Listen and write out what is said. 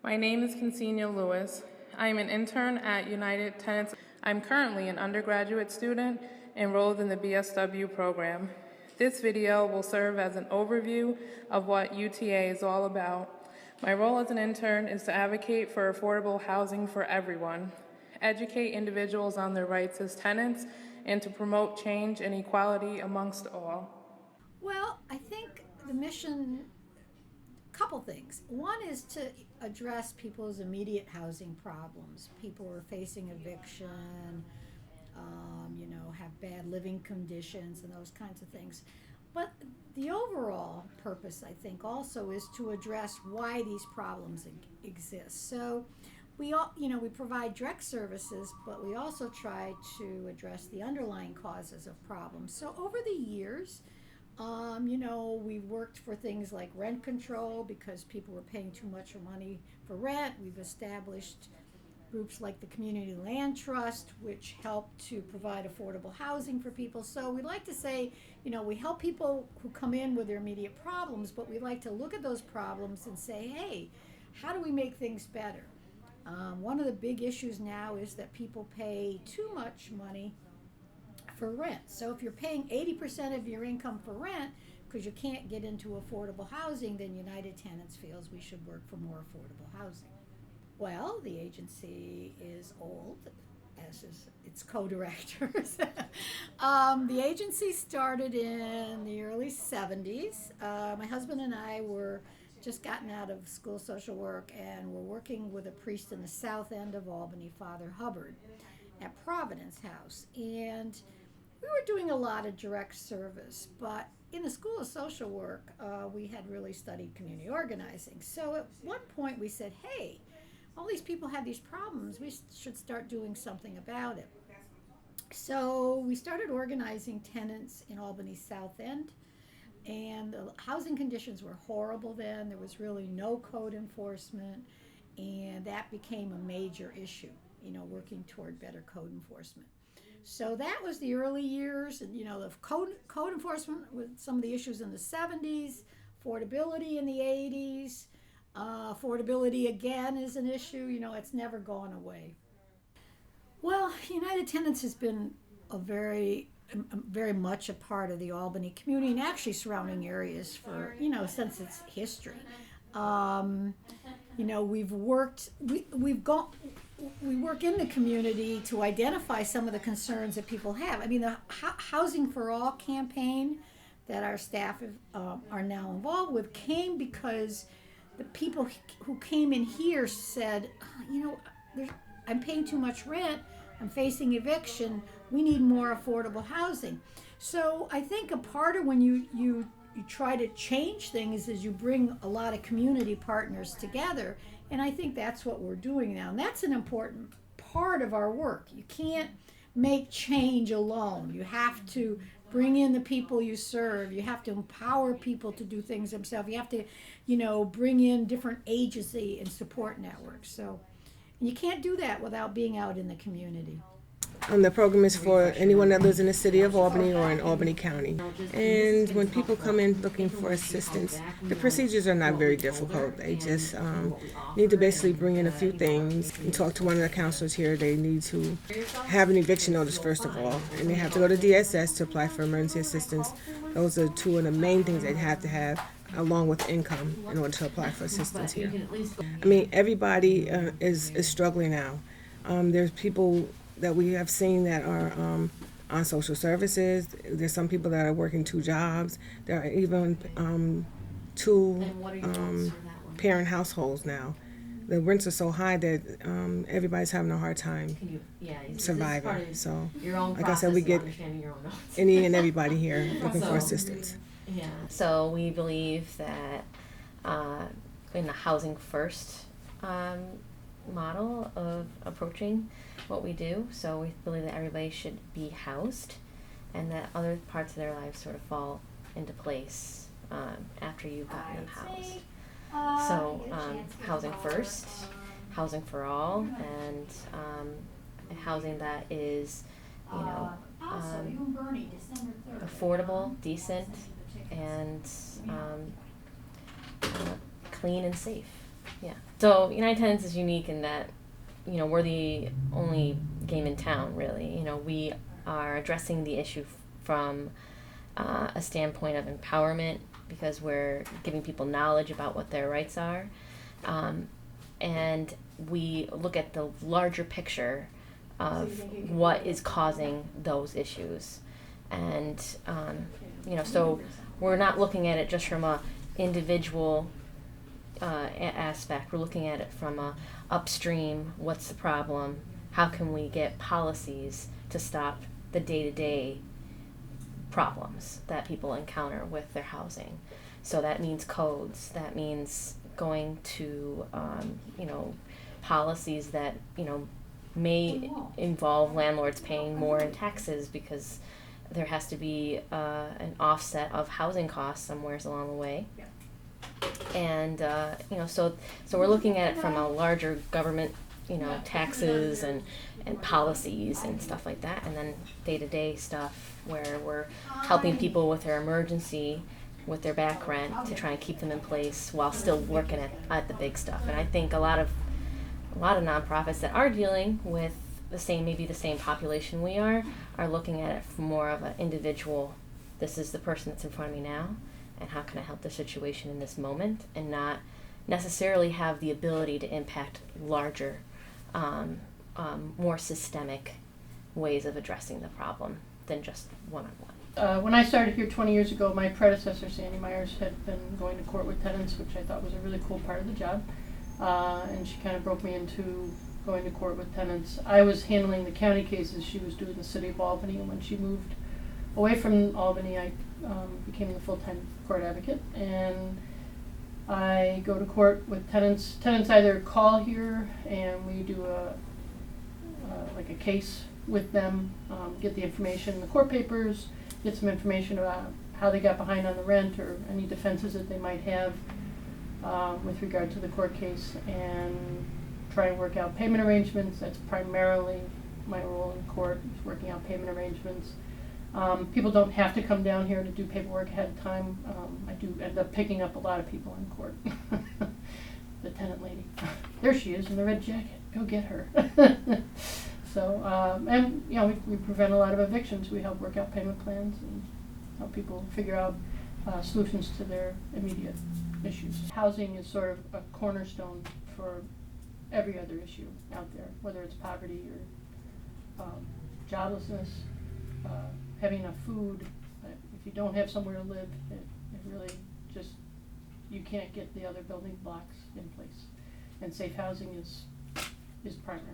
My name is Kansinya Lewis. I am an intern at United Tenants. I'm currently an undergraduate student enrolled in the BSW program. This video will serve as an overview of what UTA is all about. My role as an intern is to advocate for affordable housing for everyone, educate individuals on their rights as tenants, and to promote change and equality amongst all. Well, I think the mission, couple things. One is to address people's immediate housing problems. People who are facing eviction, have bad living conditions and those kinds of things. But the overall purpose, I think, also is to address why these problems exist. So we provide direct services, but we also try to address the underlying causes of problems. So over the years, we've worked for things like rent control because people were paying too much money for rent. We've established groups like the Community Land Trust, which help to provide affordable housing for people. So we like to say, we help people who come in with their immediate problems, but we like to look at those problems and say, hey, how do we make things better? One of the big issues now is that people pay too much money for rent. So if you're paying 80% of your income for rent because you can't get into affordable housing, then United Tenants feels we should work for more affordable housing. Well, the agency is old, as is its co-directors. The agency started in the early 70s. My husband and I were just gotten out of school social work and were working with a priest in the south end of Albany, Father Hubbard, at Providence House. And we were doing a lot of direct service, but in the School of Social Work, we had really studied community organizing. So at one point we said, hey, all these people have these problems. We should start doing something about it. So we started organizing tenants in Albany's South End, and the housing conditions were horrible then. There was really no code enforcement, and that became a major issue, working toward better code enforcement. So that was the early years, and the code enforcement with some of the issues in the 70s, affordability in the 80s. Affordability again is an issue. It's never gone away. Well, United Tenants has been very much a part of the Albany community and actually surrounding areas for since its history. We've worked. We work in the community to identify some of the concerns that people have. I mean, the Housing for All campaign that our staff are now involved with came because the people who came in here said, I'm paying too much rent, I'm facing eviction, we need more affordable housing. So I think a part of when you try to change things is you bring a lot of community partners together, and I think that's what we're doing now. And that's an important part of our work. You can't make change alone. You have to bring in the people you serve. You have to empower people to do things themselves. You have to, bring in different agency and support networks. So you can't do that without being out in the community. The program is for anyone that lives in the city of Albany or in Albany County. And when people come in looking for assistance, the procedures are not very difficult. They just need to basically bring in a few things and talk to one of the counselors here. They need to have an eviction notice, first of all, and they have to go to DSS to apply for emergency assistance. Those are two of the main things they have to have, along with income, in order to apply for assistance here. I mean, everybody is struggling now. There's people that we have seen that are on social services. There's some people that are working 2 jobs. There are even 2 parent households now. The rents are so high that everybody's having a hard time surviving. So, like I said, we get any and everybody here looking for assistance. Yeah. So we believe that in the housing first model of approaching what we do. So we believe that everybody should be housed, and that other parts of their lives sort of fall into place after you've gotten them housed. So housing first, housing for all, and housing that is, affordable, decent, and clean and safe. Yeah. So United Tenants is unique in that, we're the only game in town, really. We are addressing the issue from a standpoint of empowerment, because we're giving people knowledge about what their rights are. And we look at the larger picture of what is causing those issues. And, so we're not looking at it just from a individual aspect. We're looking at it from a upstream, what's the problem, how can we get policies to stop the day-to-day problems that people encounter with their housing. So that means codes, that means going to policies that may involve landlords paying more in taxes, because there has to be an offset of housing costs somewhere along the way. And so we're looking at it from a larger government, taxes and policies and stuff like that, and then day-to-day stuff where we're helping people with their emergency, with their back rent, to try and keep them in place while still working at the big stuff. And I think a lot of nonprofits that are dealing with the same population we are looking at it from more of an individual. This is the person that's in front of me now, and how can I help the situation in this moment, and not necessarily have the ability to impact larger, more systemic ways of addressing the problem than just one-on-one. When I started here 20 years ago, my predecessor, Sandy Myers, had been going to court with tenants, which I thought was a really cool part of the job. And she kind of broke me into going to court with tenants. I was handling the county cases. She was doing the city of Albany. And when she moved away from Albany, I became the full-time court advocate. And I go to court with tenants. Tenants either call here and we do like a case with them, get the information in the court papers, get some information about how they got behind on the rent or any defenses that they might have with regard to the court case, and try and work out payment arrangements. That's primarily my role in court, is working out payment arrangements. People don't have to come down here to do paperwork ahead of time. I do end up picking up a lot of people in court. The tenant lady. There she is in the red jacket. Go get her. So, and we prevent a lot of evictions. We help work out payment plans and help people figure out solutions to their immediate issues. Housing is sort of a cornerstone for every other issue out there, whether it's poverty or joblessness, having enough food. If you don't have somewhere to live, it really just, you can't get the other building blocks in place. And safe housing is primary.